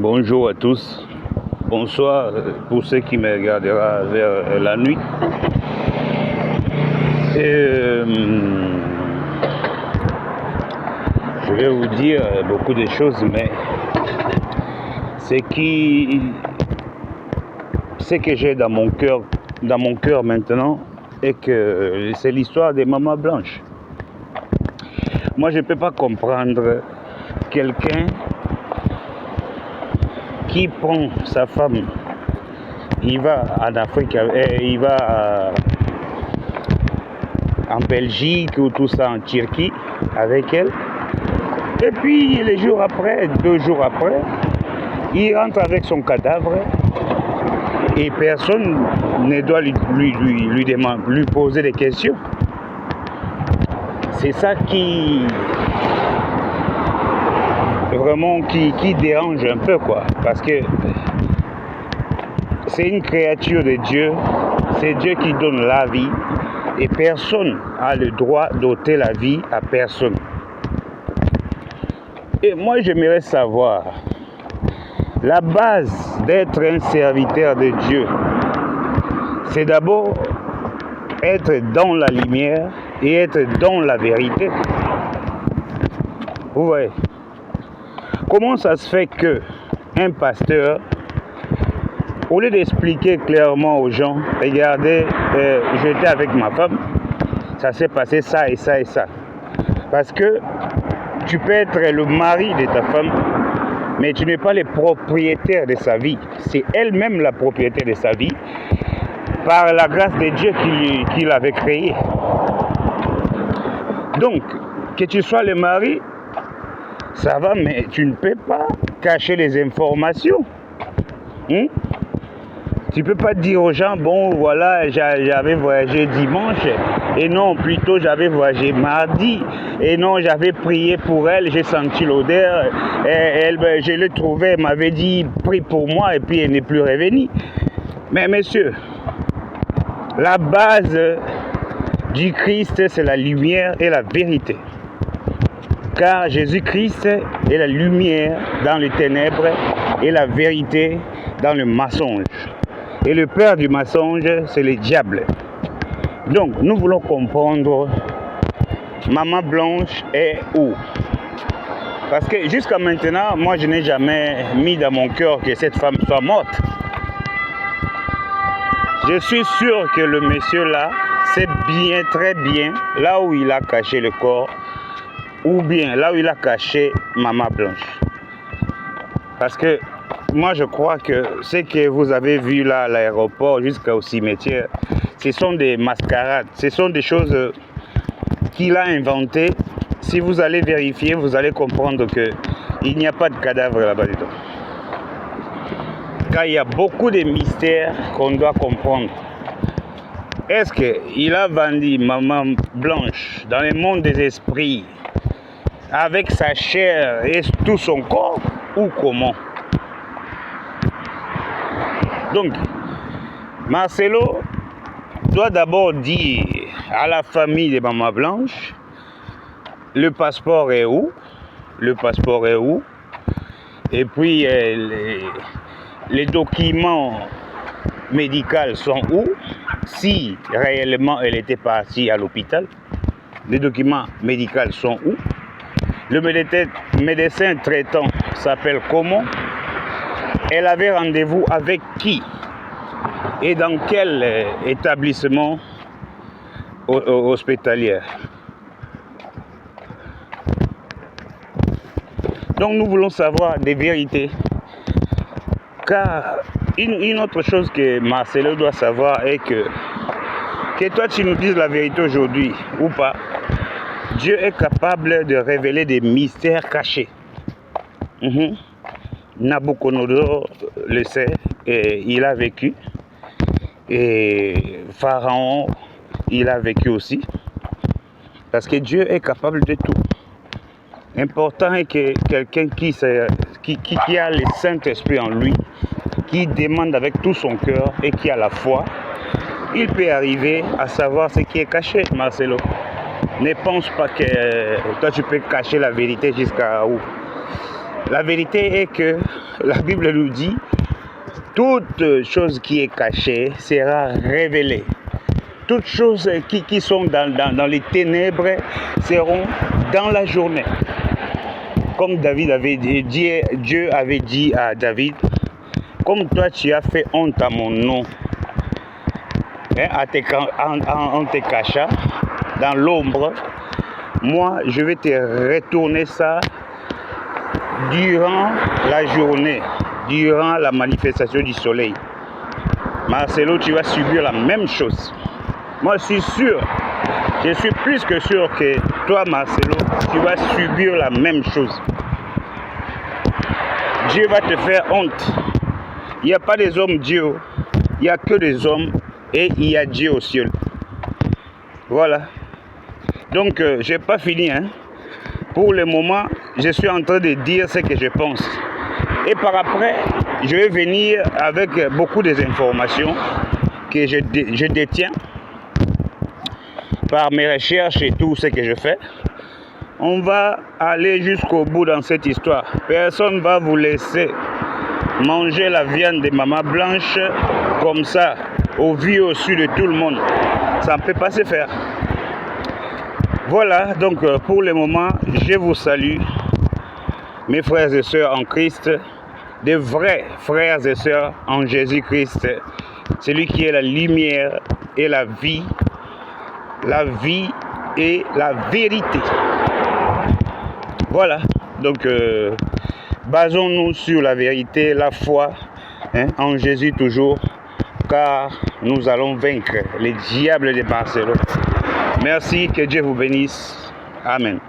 Bonjour à tous. Bonsoir pour ceux qui me regardera vers la nuit. Et, je vais vous dire beaucoup de choses, mais ce que j'ai dans mon cœur maintenant, est que c'est l'histoire des mamans blanches. Moi, je ne peux pas comprendre quelqu'un qui prend sa femme, il va en Afrique, il va en Belgique ou tout ça, en Turquie avec elle, et puis les jours après, 2 jours après, il rentre avec son cadavre et personne ne doit lui poser des questions. C'est ça qui vraiment qui dérange un peu, quoi, parce que c'est une créature de Dieu, c'est Dieu qui donne la vie et personne n'a le droit d'ôter la vie à personne. Et moi, j'aimerais savoir la base d'être un serviteur de Dieu, c'est d'abord être dans la lumière et être dans la vérité. Vous voyez, comment ça se fait que un pasteur, au lieu d'expliquer clairement aux gens, regardez, j'étais avec ma femme, ça s'est passé ça et ça et ça. Parce que tu peux être le mari de ta femme, mais tu n'es pas le propriétaire de sa vie. C'est elle-même la propriétaire de sa vie, par la grâce de Dieu qui l'avait créée. Donc, que tu sois le mari, ça va, mais tu ne peux pas cacher les informations. Tu ne peux pas dire aux gens, bon voilà, j'avais voyagé dimanche, et non, plutôt j'avais voyagé mardi, et non, j'avais prié pour elle, j'ai senti l'odeur, et je l'ai trouvée, elle m'avait dit, prie pour moi, et puis elle n'est plus revenue. Mais messieurs, la base du Christ, c'est la lumière et la vérité. Car Jésus-Christ est la lumière dans les ténèbres et la vérité dans le mensonge. Et le père du mensonge, c'est le diable. Donc, nous voulons comprendre Maman Blanche est où? Parce que jusqu'à maintenant, moi, je n'ai jamais mis dans mon cœur que cette femme soit morte. Je suis sûr que le monsieur là sait bien, très bien, là où il a caché le corps, ou bien là où il a caché Maman Blanche. Parce que moi, je crois que ce que vous avez vu là à l'aéroport jusqu'au cimetière, ce sont des mascarades, ce sont des choses qu'il a inventées. Si vous allez vérifier, vous allez comprendre qu'il n'y a pas de cadavre là-bas dedans. Car il y a beaucoup de mystères qu'on doit comprendre. Est-ce qu'il a vendu Maman Blanche dans le monde des esprits avec sa chair et tout son corps, ou comment? Donc, Marcelo doit d'abord dire à la famille de Maman Blanche, le passeport est où? Le passeport est où? Et puis, les documents médicaux sont où? Si réellement elle était partie à l'hôpital, les documents médicaux sont où? Le médecin traitant s'appelle comment? Elle avait rendez-vous avec qui? Et dans quel établissement hospitalier? Donc nous voulons savoir des vérités. Car une autre chose que Marcelo doit savoir est que toi tu nous dises la vérité aujourd'hui ou pas, Dieu est capable de révéler des mystères cachés. Nabucodonosor le sait, et il a vécu. Et Pharaon, il a vécu aussi. Parce que Dieu est capable de tout. Important est que quelqu'un qui a le Saint-Esprit en lui, qui demande avec tout son cœur et qui a la foi, il peut arriver à savoir ce qui est caché, Marcelo. Ne pense pas que toi tu peux cacher la vérité jusqu'à où. La vérité est que la Bible nous dit, toute chose qui est cachée sera révélée. Toutes choses qui sont dans les ténèbres seront dans la journée. Comme David avait dit, Dieu avait dit à David, comme toi tu as fait honte à mon nom, en te cachant dans l'ombre, moi je vais te retourner ça durant la journée, durant la manifestation du soleil. Marcelo, tu vas subir la même chose. Moi je suis sûr, je suis plus que sûr que toi Marcelo, tu vas subir la même chose. Dieu va te faire honte. Il n'y a pas des hommes Dieu, il n'y a que des hommes et il y a Dieu au ciel. Voilà. Donc, je n'ai pas fini. Pour le moment, je suis en train de dire ce que je pense. Et par après, je vais venir avec beaucoup d'informations que je détiens par mes recherches et tout ce que je fais. On va aller jusqu'au bout dans cette histoire. Personne ne va vous laisser manger la viande de maman blanche comme ça, au vu au su de tout le monde. Ça ne peut pas se faire. Voilà, donc pour le moment, je vous salue, mes frères et sœurs en Christ, des vrais frères et sœurs en Jésus-Christ, celui qui est la lumière et la vie et la vérité. Voilà, donc basons-nous sur la vérité, la foi, en Jésus toujours, car nous allons vaincre les diables de Barcelone. Merci, que Dieu vous bénisse. Amen.